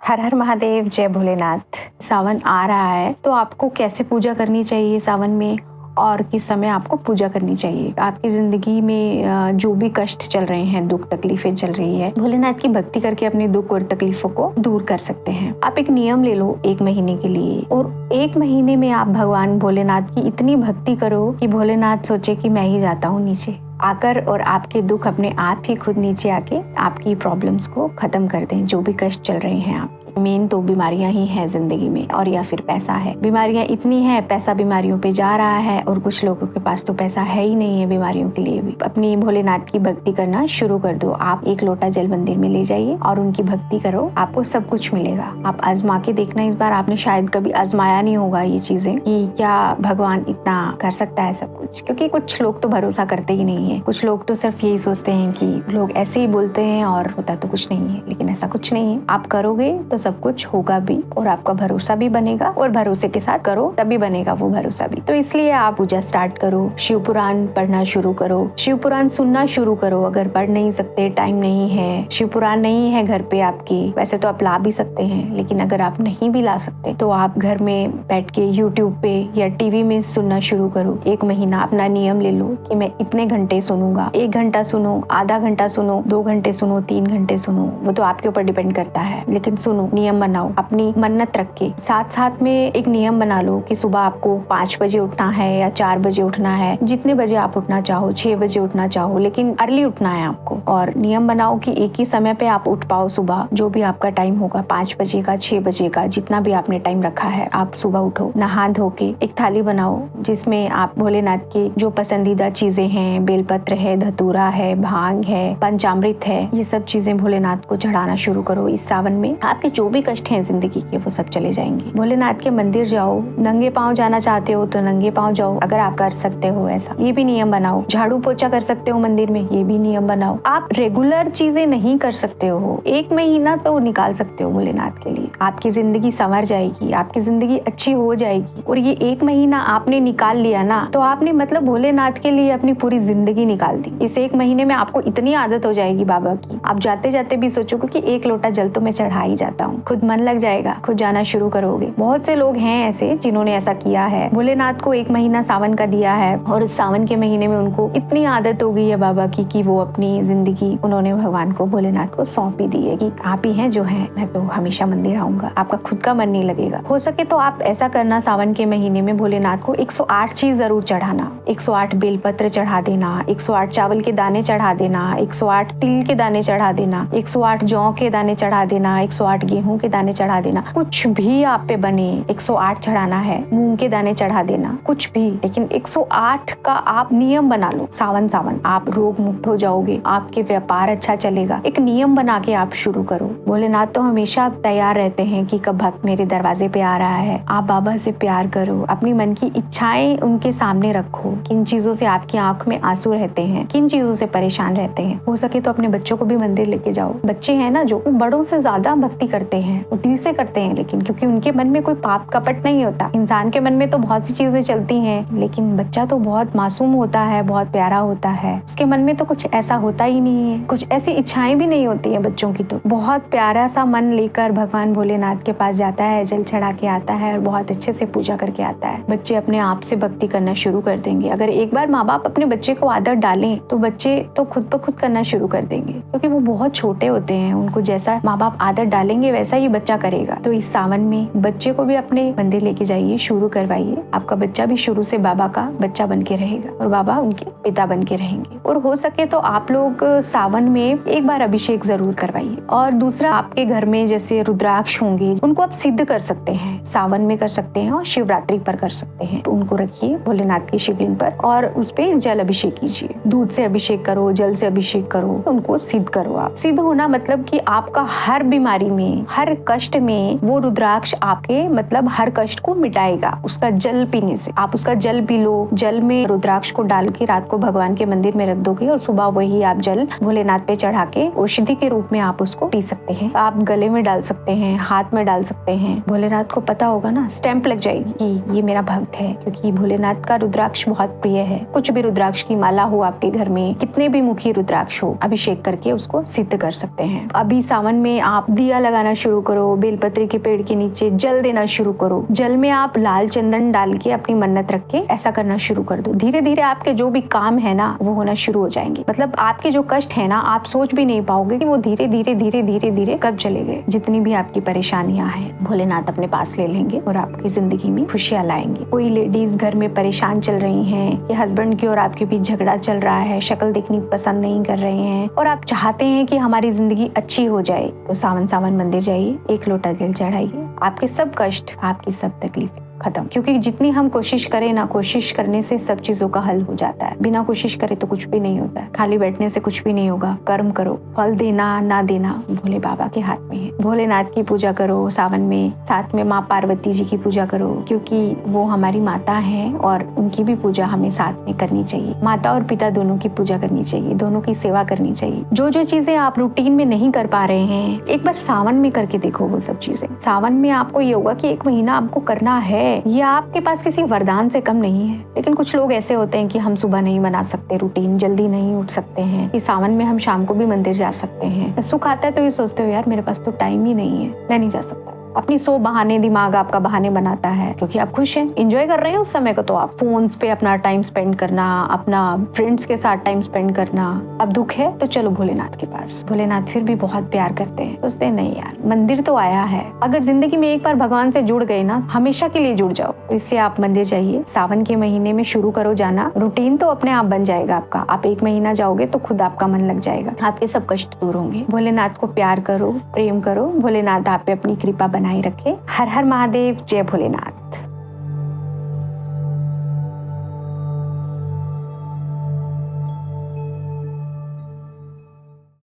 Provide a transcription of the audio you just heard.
हर हर महादेव, जय भोलेनाथ। सावन आ रहा है तो आपको कैसे पूजा करनी चाहिए सावन में और किस समय आपको पूजा करनी चाहिए। आपकी जिंदगी में जो भी कष्ट चल रहे हैं, दुख तकलीफें चल रही है, भोलेनाथ की भक्ति करके अपने दुख और तकलीफों को दूर कर सकते हैं। आप एक नियम ले लो 1 महीने के लिए, और 1 महीने में आप भगवान भोलेनाथ की इतनी भक्ति करो कि भोलेनाथ सोचे कि मैं ही जाता हूँ नीचे आकर, और आपके दुख अपने आप ही खुद नीचे आके आपकी प्रॉब्लम्स को खत्म कर दें। जो भी कष्ट चल रहे हैं आपके, मेन तो बीमारियां ही है जिंदगी में, और या फिर पैसा है। बीमारियां इतनी है, पैसा बीमारियों पे जा रहा है, और कुछ लोगों के पास तो पैसा है ही नहीं है बीमारियों के लिए भी। अपनी भोलेनाथ की भक्ति करना शुरू कर दो। आप 1 लोटा जल मंदिर में ले जाइए और उनकी भक्ति करो, आपको सब कुछ मिलेगा। आप आजमा के देखना, इस बार आपने शायद कभी आजमाया नहीं होगा ये चीजें कि क्या भगवान इतना कर सकता है सब कुछ, क्योंकि कुछ लोग तो भरोसा करते ही नहीं है। कुछ लोग तो सिर्फ यही सोचते हैं कि लोग ऐसे ही बोलते हैं और होता तो कुछ नहीं है, लेकिन ऐसा कुछ नहीं है। आप करोगे तो सब कुछ होगा भी, और आपका भरोसा भी बनेगा, और भरोसे के साथ करो तभी बनेगा वो भरोसा भी। तो इसलिए आप पूजा स्टार्ट करो, शिव पुराण पढ़ना शुरू करो, शिव पुराण सुनना शुरू करो। अगर पढ़ नहीं सकते, टाइम नहीं है, शिव पुराण नहीं है घर पे आपकी, वैसे तो आप ला भी सकते हैं, लेकिन अगर आप नहीं भी ला सकते तो आप घर में बैठ के यूट्यूब पे या टीवी में सुनना शुरू करो। 1 महीना अपना नियम ले लो कि मैं इतने घंटे सुनूंगा। 1 घंटा सुनो, आधा घंटा सुनो, 2 घंटे सुनो, 3 घंटे सुनो, वो तो आपके ऊपर डिपेंड करता है, लेकिन सुनो, नियम बनाओ। अपनी मन्नत रख के साथ साथ में एक नियम बना लो कि सुबह आपको 5 बजे उठना है या 4 बजे उठना है, जितने बजे आप उठना चाहो, 6 बजे उठना चाहो, लेकिन अर्ली उठना है आपको। और नियम बनाओ कि एक ही समय पे आप उठ पाओ सुबह, जो भी आपका टाइम होगा, 5 बजे का, 6 बजे का, जितना भी आपने टाइम रखा है, आप सुबह उठो, नहा धो के एक थाली बनाओ जिसमें आप भोलेनाथ की जो पसंदीदा चीजें हैं, बेलपत्र है, धतूरा है, भांग है, पंचामृत है, ये सब चीजें भोलेनाथ को चढ़ाना शुरू करो। इस सावन में आपके जो भी कष्ट हैं जिंदगी के, वो सब चले जाएंगे। भोलेनाथ के मंदिर जाओ, नंगे पांव जाना चाहते हो तो नंगे पांव जाओ, अगर आप कर सकते हो ऐसा, ये भी नियम बनाओ। झाड़ू पोछा कर सकते हो मंदिर में, ये भी नियम बनाओ। आप रेगुलर चीजें नहीं कर सकते हो, 1 महीना तो निकाल सकते हो भोलेनाथ के लिए। आपकी जिंदगी संवर जाएगी, आपकी जिंदगी अच्छी हो जाएगी। और ये 1 महीना आपने निकाल लिया ना, तो आपने मतलब भोलेनाथ के लिए अपनी पूरी जिंदगी निकाल दी। इस 1 महीने में आपको इतनी आदत हो जाएगी बाबा की, आप जाते जाते भी सोचोगे कि 1 लोटा जल तो मैं चढ़ा ही जाता हूँ। खुद मन लग जाएगा, खुद जाना शुरू करोगे। बहुत से लोग हैं ऐसे जिन्होंने ऐसा किया है, भोलेनाथ को 1 महीना सावन का दिया है, और इस सावन के महीने में उनको इतनी आदत हो गई है बाबा की कि वो अपनी जिंदगी उन्होंने भगवान को, भोलेनाथ को सौंप ही दी है कि आप ही हैं जो हैं, मैं तो हमेशा मंदिर आऊंगा। आपका खुद का मन नहीं लगेगा। हो सके तो आप ऐसा करना, सावन के महीने में भोलेनाथ को 108 चीज जरूर चढ़ाना। 108 बेलपत्र चढ़ा देना, 108 चावल के दाने चढ़ा देना, 108 तिल के दाने चढ़ा देना, 108 जौ के दाने चढ़ा देना, 108 गेहूं के दाने चढ़ा देना। कुछ भी आप पे बने, 108 चढ़ाना है। मूंग के दाने चढ़ा देना, कुछ भी, लेकिन 108 का आप नियम बना लो। सावन आप रोग मुक्त हो जाओगे, आपके व्यापार अच्छा चलेगा। एक नियम बना के आप शुरू करो। भोलेनाथ तो हमेशा तैयार रहते हैं कि कब भक्त मेरे दरवाजे पे आ रहा है। आप बाबा से प्यार करो, अपनी मन की इच्छाएं उनके सामने रखो। किन चीजों से आपकी आंख में आंसू रहते हैं, किन चीजों से परेशान रहते हैं। हो सके तो अपने बच्चों को भी मंदिर लेके जाओ। बच्चे हैं ना जो, बड़ों से ज्यादा भक्ति करते हैं, वो दिल से करते हैं, लेकिन क्योंकि उनके मन में कोई पाप कपट नहीं होता। इंसान के मन में तो बहुत सी चीजें चलती हैं, लेकिन बच्चा तो बहुत मासूम होता है, बहुत प्यारा होता है। उसके मन में तो कुछ ऐसा होता ही नहीं है, कुछ ऐसी इच्छाएं भी नहीं होती है बच्चों की। तो बहुत प्यारा सा मन लेकर भगवान भोलेनाथ के पास जाता है, जल चढ़ा के आता है, और बहुत अच्छे से पूजा करके आता है। बच्चे अपने आप से भक्ति करना शुरू कर देंगे। अगर एक बार माँ बाप अपने बच्चे को आदत डालें तो बच्चे तो खुद ब खुद करना शुरू कर देंगे, क्योंकि वो बहुत छोटे होते हैं। उनको जैसा माँ बाप आदत डालेंगे वैसा ही बच्चा करेगा। तो इस सावन में बच्चे को भी अपने मंदिर लेके जाइए, शुरू करवाइए। आपका बच्चा भी शुरू से बाबा का बच्चा बन के रहेगा, और बाबा उनके पिता बन के रहेंगे। और हो सके तो आप लोग सावन में एक बार अभिषेक जरूर करवाइए। और दूसरा, आपके घर में जैसे रुद्राक्ष होंगे, उनको आप सिद्ध कर सकते हैं, सावन में कर सकते हैं और शिवरात्रि पर कर सकते हैं। तो उनको रखिए भोलेनाथ की शिवलिंग पर, और उस पे जल अभिषेक कीजिए। दूध से अभिषेक करो, जल से अभिषेक करो, उनको सिद्ध करो। आप सिद्ध होना मतलब कि आपका हर बीमारी में, हर कष्ट में वो रुद्राक्ष आपके मतलब हर कष्ट को मिटाएगा। उसका जल पीने से, आप उसका जल पी लो। जल में रुद्राक्ष को डाल के रात को भगवान के मंदिर में रख दोगे, और सुबह वही आप जल भोलेनाथ पे चढ़ा के औषधि के रूप में आप उसको पी सकते हैं। आप गले में डाल सकते हैं, हाथ में डाल सकते हैं। भोलेनाथ को पता होगा ना, स्टैंप लग जाएगी कि ये मेरा भक्त है, क्योंकि भोलेनाथ का रुद्राक्ष बहुत प्रिय है। कुछ भी रुद्राक्ष की माला हो आपके घर में, कितने भी मुखी रुद्राक्ष हो, अभिषेक करके उसको सिद्ध कर सकते हैं। अभी सावन में आप दिया लगाना देना शुरू करो, बेलपत्री के पेड़ के नीचे जल देना शुरू करो। जल में आप लाल चंदन डाल के अपनी मन्नत रख के ऐसा करना शुरू कर दो। धीरे धीरे आपके जो भी काम है ना वो होना शुरू हो जाएंगे। मतलब आपके जो कष्ट है ना, आप सोच भी नहीं पाओगे कि वो धीरे धीरे धीरे धीरे धीरे कब चले गए। जितनी भी आपकी परेशानियां हैं भोलेनाथ अपने पास ले लेंगे और आपकी जिंदगी में खुशियां लाएंगे। कोई लेडीज घर में परेशान चल रही हैं कि हस्बैंड की और आपके बीच झगड़ा चल रहा है, शक्ल देखनी पसंद नहीं कर रहे हैं और आप चाहते हैं कि हमारी जिंदगी अच्छी हो जाए, तो सावन मंदिर जाइए, 1 लोटा जल चढ़ाइए, आपके सब कष्ट, आपकी सब तकलीफें खत्म। क्योंकि जितनी हम कोशिश करें ना, कोशिश करने से सब चीजों का हल हो जाता है। बिना कोशिश करे तो कुछ भी नहीं होता है। खाली बैठने से कुछ भी नहीं होगा। कर्म करो, फल देना ना देना भोले बाबा के हाथ में है। भोलेनाथ की पूजा करो सावन में, साथ में माँ पार्वती जी की पूजा करो, क्योंकि वो हमारी माता है और उनकी भी पूजा हमें साथ में करनी चाहिए। माता और पिता दोनों की पूजा करनी चाहिए, दोनों की सेवा करनी चाहिए। जो जो चीजें आप रूटीन में नहीं कर पा रहे हैं, एक बार सावन में करके देखो वो सब चीजें। सावन में आपको ये होगा कि 1 महीना आपको करना है। ये आपके पास किसी वरदान से कम नहीं है। लेकिन कुछ लोग ऐसे होते हैं कि हम सुबह नहीं बना सकते रूटीन, जल्दी नहीं उठ सकते हैं, कि सावन में हम शाम को भी मंदिर जा सकते हैं। सुख आता है तो ये सोचते हो यार मेरे पास तो टाइम ही नहीं है, मैं नहीं जा सकता। अपनी 100 बहाने दिमाग आपका बहाने बनाता है, क्योंकि आप खुश हैं, एंजॉय कर रहे हैं उस समय को। तो आप फोन्स पे अपना टाइम स्पेंड करना, अपना फ्रेंड्स के साथ टाइम स्पेंड करना। अब दुख है तो चलो भोलेनाथ के पास। भोलेनाथ फिर भी बहुत प्यार करते हैं, सोचते हैं नहीं यार मंदिर तो आया है, अगर जिंदगी में एक बार भगवान से जुड़ गए ना, हमेशा के लिए जुड़ जाओ। इसलिए आप मंदिर जाइए, सावन के महीने में शुरू करो जाना। रूटीन तो अपने आप बन जाएगा आपका। आप 1 महीना जाओगे तो खुद आपका मन लग जाएगा, आपके सब कष्ट दूर होंगे। भोलेनाथ को प्यार करो, प्रेम करो। भोलेनाथ आप पे अपनी कृपा बनाए रखे। हर हर महादेव, जय भोलेनाथ।